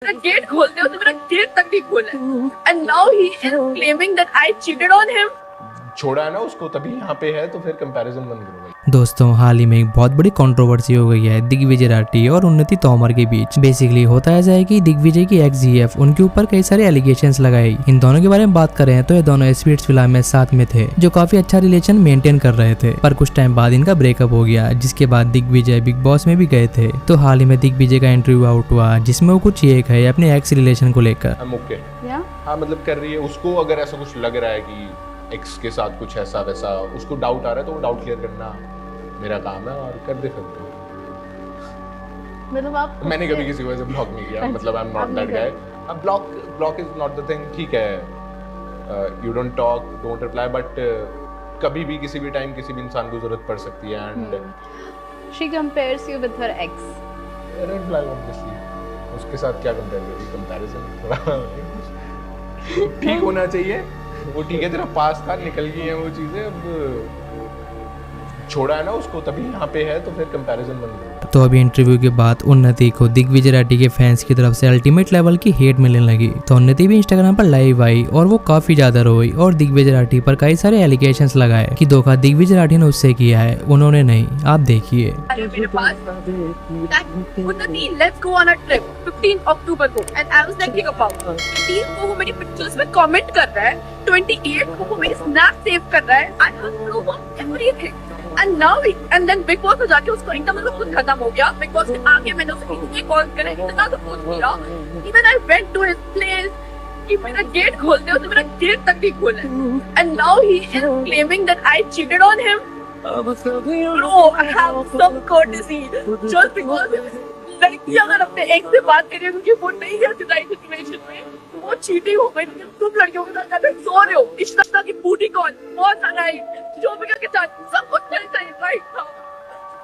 मेरा गेट खोलते हो तो मेरा गेट तक नहीं खोला and now he is claiming that I cheated on him. छोड़ा है ना उसको, तभी यहाँ पे है, तो फिर कंपैरिजन बंद करो भाई। दोस्तों हाल ही में एक बहुत बड़ी कंट्रोवर्सी हो गई है दिग्विजय राठी और उन्नति तोमर के बीच। बेसिकली होता ऐसा है कि दिग्विजय की एक्स जीएफ उनके ऊपर कई सारे एलिगेशंस लगाई। इन दोनों के बारे में बात करें तो ये दोनों स्पीड्स फिल्म में साथ में थे, जो काफी अच्छा रिलेशन मेंटेन कर रहे थे। पर कुछ टाइम बाद इनका ब्रेकअप हो गया, जिसके बाद दिग्विजय बिग बॉस में भी गए थे। तो हाल ही में दिग्विजय का इंटरव्यू आउट हुआ, जिसमें वो कुछ ये कहे अपने एक्स रिलेशन को लेकर। हाँ मतलब कर रही है उसको, अगर ऐसा कुछ लग रहा है कि एक्स के साथ कुछ ऐसा वैसा उसको डाउट आ रहा है, तो वो डाउट क्लियर करना मेरा काम है और कर दे सकते हो। मतलब आप मैंने कभी किसी को ऐसे ब्लॉक नहीं किया, मतलब I am not that guy. अब block is not the thing, ठीक है, you don't talk, don't reply, but कभी भी किसी भी टाइम किसी भी इंसान को जरूरत पड़ सकती है। And she compares you with her ex. Red flag obviously, उसके साथ क्या कंपेयर करेगी, कंपैरिजन थोड़ा ठीक होना चाहिए। वो ठीक है, तेरा पास था, निकल गई है वो चीजें, अब छोड़ा है ना उसको, तभी यहाँ पे है, तो फिर कंपैरिजन बंद करो। तो अभी इंटरव्यू के बाद उन्नति को दिग्विजय राठी के फैंस की तरफ से अल्टीमेट लेवल की हेट मिलने लगी। तो उन्नति भी इंस्टाग्राम पर लाइव आई और वो काफी ज्यादा रोई और दिग्विजय राठी पर कई सारे एलिगेशंस लगाए कि धोखा दिग्विजय राठी ने उससे किया है, उन्होंने नहीं। आप देखिए। मेरे पास उन्नति let's go on a trip 15 अक्टूबर को and I was thinking about 15 को वो मेरी पिक्चर्स में कमेंट कर रहा है, 28 को वो मेरी स्नैप सेव कर रहा है, I have no one everything and now and then Bigg Boss में जाके उसको एकदम मतलब खुद खत्म हो गया। बिग बॉस के आगे मैंने उसे इतने कॉल करे, इतना तो फोन किया, even I went to his place कि मेरा गेट खोलते हो तो मेरा गेट तक नहीं खोला and now he is claiming that I cheated on him. Bro, I have some courtesy just because लड़की अगर अपने एक्स से बात करिए क्योंकि वो नहीं है सिचुएशन में, वो चीटिंग हो गई। तुम लड़कियों के साथ अगर सो रहे हो, इश्ता की बूटी कॉल बहुत सारा है, जो भी करके साथ सब कुछ चाहिए राइट था।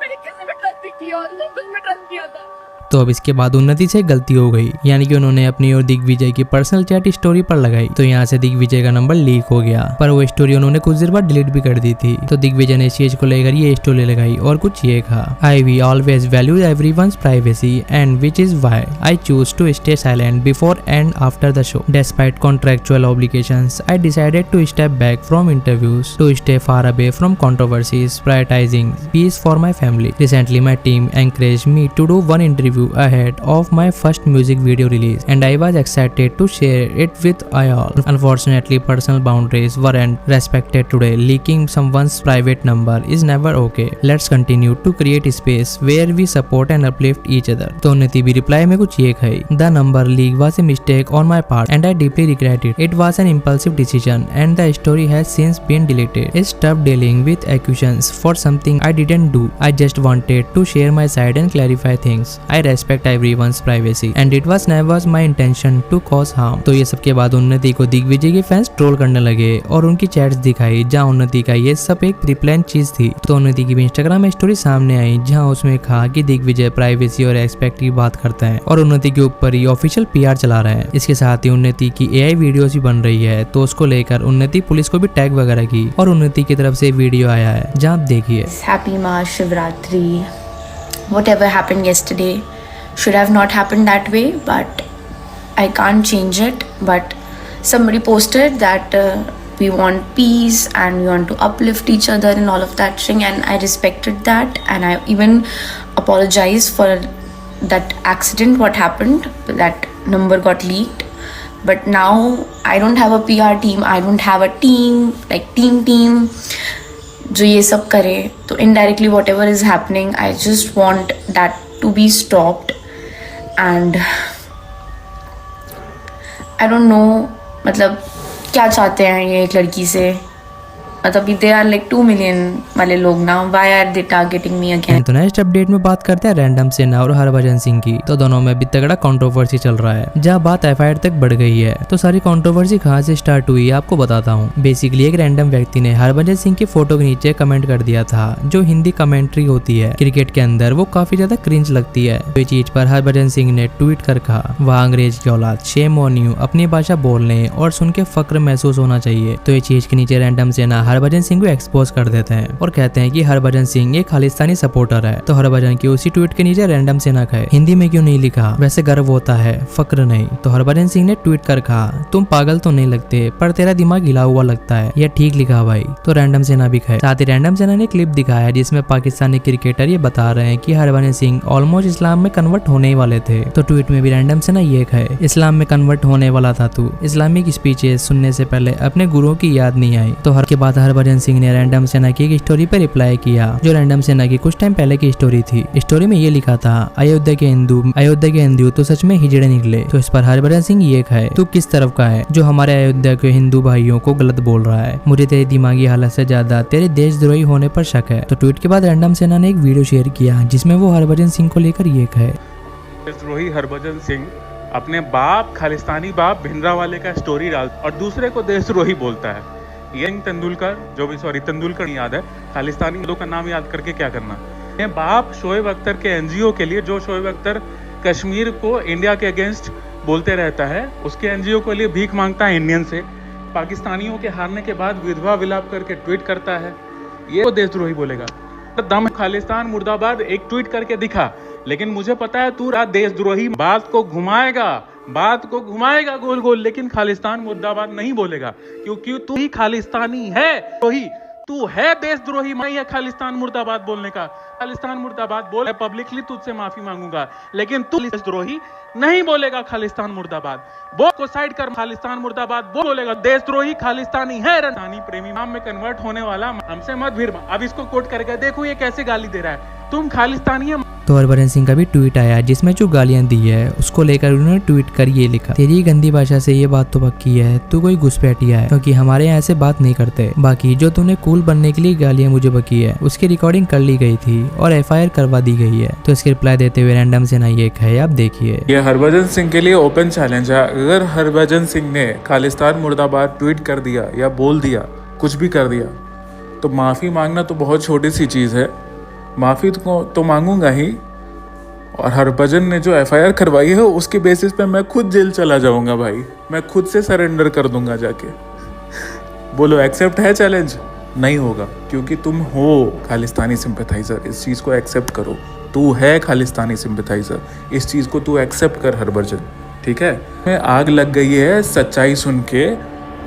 मैंने किसी में ट्रस्ट नहीं किया, लोगों में ट्रस्ट किया था। तो अब इसके बाद उन्नति से गलती हो गई, यानी कि उन्होंने अपनी और दिग्विजय की पर्सनल चैट स्टोरी पर लगाई। तो यहाँ से दिग्विजय का नंबर लीक हो गया, पर वो स्टोरी उन्होंने कुछ देर बाद डिलीट भी कर दी थी। तो दिग्विजय ने इस चीज को लेकर ये स्टोरी लगाई और कुछ ये कहा, I we always value everyone's privacy and which is why I choose to stay silent before and after the show. Despite contractual obligations, I decided to step back from interviews to stay far away from controversies, prioritizing peace for my family. Recently, my team encouraged me to do one interview ahead of my first music video release, and I was excited to share it with all. Unfortunately, personal boundaries weren't respected today. Leaking someone's private number is never okay. Let's continue to create space where we support and uplift each other. तो उन्नति भी reply में कुछ ये कही, The number leak was a mistake on my part and I deeply regret it. It was an impulsive decision and the story has since been deleted. It's tough dealing with accusations for something I didn't do. I just wanted to share my side and clarify things. I respect everyone's privacy and it was never my intention to cause harm. तो ये सब के बाद उन्नति को दिग्विजय के fans troll करने लगे और उनकी चैट्स दिखाई जहां उन्नति का ये सब एक प्रीप्लान चीज थी। तो उन्नति की भी इंस्टाग्राम में स्टोरी सामने आई जहां उसमें कहा कि दिग्विजय प्राइवेसी और रेस्पेक्ट की बात करता है और उन्नति के ऊपर ही ऑफिशियल पीआर चला रहा है। इसके साथ ही उन्नति की एआई वीडियोस भी बन रही है, तो उसको लेकर उन्नति पुलिस को भी टैग वगैरह की और उन्नति की तरफ से वीडियो आया है जहां आप देखिए। Happy Mahashivratri. Whatever happened yesterday should have not happened that way, but I can't change it. But somebody posted that we want peace and we want to uplift each other and all of that thing, and I respected that, and I even apologized for that accident what happened, that number got leaked. But now I don't have a PR team, I don't have a team like team जो ये सब करे, तो indirectly whatever is happening, I just want that to be stopped. And I don't know मतलब क्या चाहते हैं ये एक लड़की से, मतलब दे आर लाइक 2 मिलियन वाले लोग ना, why are they targeting me again. तो नेक्स्ट अपडेट में बात करते हैं रैंडम सेना और हरभजन सिंह की। तो दोनों में अभी तगड़ा कंट्रोवर्सी चल रहा है जहां बात एफआईआर तक बढ़ गई है। तो सारी कंट्रोवर्सी कहां से स्टार्ट हुई आपको बताता हूं। बेसिकली एक रैंडम व्यक्ति ने हरभजन सिंह की फोटो के नीचे कमेंट कर दिया था, जो हिंदी कमेंट्री होती है क्रिकेट के अंदर, वो काफी ज्यादा क्रिंज लगती है। तो ये चीज पर हरभजन सिंह ने ट्वीट कर कहा, वह अंग्रेज की औलाद, शेम ऑन यू, अपनी भाषा बोलने और सुन के फक्र महसूस होना चाहिए। तो ये चीज के नीचे रैंडम सेना हरभजन सिंह को एक्सपोज कर देते हैं और कहते हैं कि हरभजन सिंह एक खालिस्तानी सपोर्टर है। तो हरभजन की उसी ट्वीट के नीचे रैंडम सेना है, हिंदी में क्यों नहीं लिखा, वैसे गर्व होता है फक्र नहीं। तो हरभजन सिंह ने ट्वीट कर कहा, तुम पागल तो नहीं लगते पर तेरा दिमाग हिला हुआ लगता है, यह ठीक लिखा भाई। तो रैंडम सेना भी है। साथ ही रैंडम सेना ने क्लिप दिखाया जिसमें पाकिस्तानी क्रिकेटर ये बता रहे हैं कि हरभजन सिंह ऑलमोस्ट इस्लाम में कन्वर्ट होने ही वाले थे। तो ट्वीट में भी रैंडम सेना ये है, इस्लाम में कन्वर्ट होने वाला था तू, इस्लामिक स्पीचेस सुनने से पहले अपने गुरुओं की याद नहीं आई। तो हर के बाद हरभजन सिंह ने रैंडम सेना की एक स्टोरी पर रिप्लाई किया जो रैंडम सेना की कुछ टाइम पहले की स्टोरी थी। स्टोरी में ये लिखा था, अयोध्या के हिंदू तो सच में हिजड़े निकले। तो इस पर हरभजन सिंह ये है, तू किस तरफ का है जो हमारे अयोध्या के हिंदू भाइयों को गलत बोल रहा है, मुझे तेरी दिमागी हालत से ज्यादा तेरे देशद्रोही होने पर शक है। तो ट्वीट के बाद रैंडम सेना ने एक वीडियो शेयर किया जिसमें वो हरभजन सिंह को लेकर ये है, देशद्रोही हरभजन सिंह अपने बाप खालिस्तानी बाप भिंडरावाले का स्टोरी डाल और दूसरे को देशद्रोही बोलता है। यंग तेंदुलकर तेंदुलकर नहीं याद है, खालिस्तानी लोगों का नाम याद करके क्या करना। ये बाप शोएब अख्तर के एनजीओ के लिए, जो शोएब अख्तर कश्मीर को इंडिया के अगेंस्ट बोलते रहता है, उसके एनजीओ के लिए भीख मांगता है इंडियन से, पाकिस्तानियों के हारने के बाद विधवा विलाप करके ट्वीट करता है, ये देशद्रोही बोलेगा। दम खालिस्तान मुर्दाबाद एक ट्वीट करके दिखा, लेकिन मुझे पता है तू देशद्रोही बात को घुमाएगा गोल गोल, लेकिन खालिस्तान मुर्दाबाद नहीं बोलेगा क्योंकि तू ही खालिस्तानी है, तू है देशद्रोही, नहीं है खालिस्तान मुर्दाबाद बोलने का। खालिस्तान मुर्दाबाद बोल, पब्लिकली तुझसे माफी मांगूंगा, लेकिन तू देशद्रोही नहीं बोलेगा खालिस्तान मुर्दाबाद। वो को साइड कर, खालिस्तान मुर्दाबाद बोलेगा। देशद्रोही खालिस्तानी है, रानी प्रेमी नाम में कन्वर्ट होने वाला, हमसे मत भिड़। अब इसको कोट करके देखो ये कैसे गाली दे रहा है, तुम खालिस्तानी है। तो हरभजन सिंह का भी ट्वीट आया जिसमें जो गालियां दी है उसको लेकर उन्होंने ट्वीट कर ये लिखा, तेरी गंदी भाषा से ये बात तो पक्की है, तू कोई घुसपैठिया है क्योंकि हमारे यहाँ ऐसे बात नहीं करते। बाकी जो तूने कूल बनने के लिए गालियां मुझे बकी है उसकी रिकॉर्डिंग कर ली गई थी और FIR करवा दी गई है। तो इसके रिप्लाई देते हुए रैंडम सेना ये है, आप देखिए। ये हरभजन सिंह के लिए ओपन चैलेंज है, अगर हरभजन सिंह ने खालिस्तान मुर्दाबाद ट्वीट कर दिया या बोल दिया, कुछ भी कर दिया, तो माफ़ी मांगना तो बहुत छोटी सी चीज़ है, माफ़ी तो मांगूंगा ही। और हरभजन ने जो FIR करवाई है उसके बेसिस पे मैं खुद जेल चला जाऊंगा भाई, मैं खुद से सरेंडर कर दूंगा जाके। बोलो एक्सेप्ट है चैलेंज? नहीं होगा, क्योंकि तुम हो खालिस्तानी सिंपैथाइजर, इस चीज़ को एक्सेप्ट करो। तू है खालिस्तानी सिंपैथाइजर, इस चीज़ को तू एक्सेप्ट कर हरभजन, ठीक है। मैं आग लग गई है सच्चाई सुन के,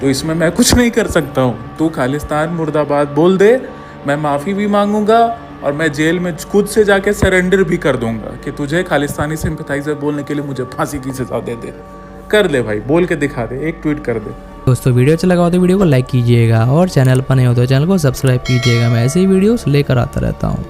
तो इसमें मैं कुछ नहीं कर सकता हूँ। तू खालिस्तान मुर्दाबाद बोल दे, मैं माफ़ी भी मांगूंगा और मैं जेल में खुद से जाके सरेंडर भी कर दूंगा कि तुझे खालिस्तानी सिंपैथाइजर बोलने के लिए मुझे फांसी की सजा दे दे। कर ले भाई, बोल के दिखा दे, एक ट्वीट कर दे। दोस्तों वीडियो अच्छा लगा हो तो वीडियो को लाइक कीजिएगा और चैनल पर नए हो तो चैनल को सब्सक्राइब कीजिएगा, मैं ऐसे ही वीडियोस लेकर आता रहता हूँ।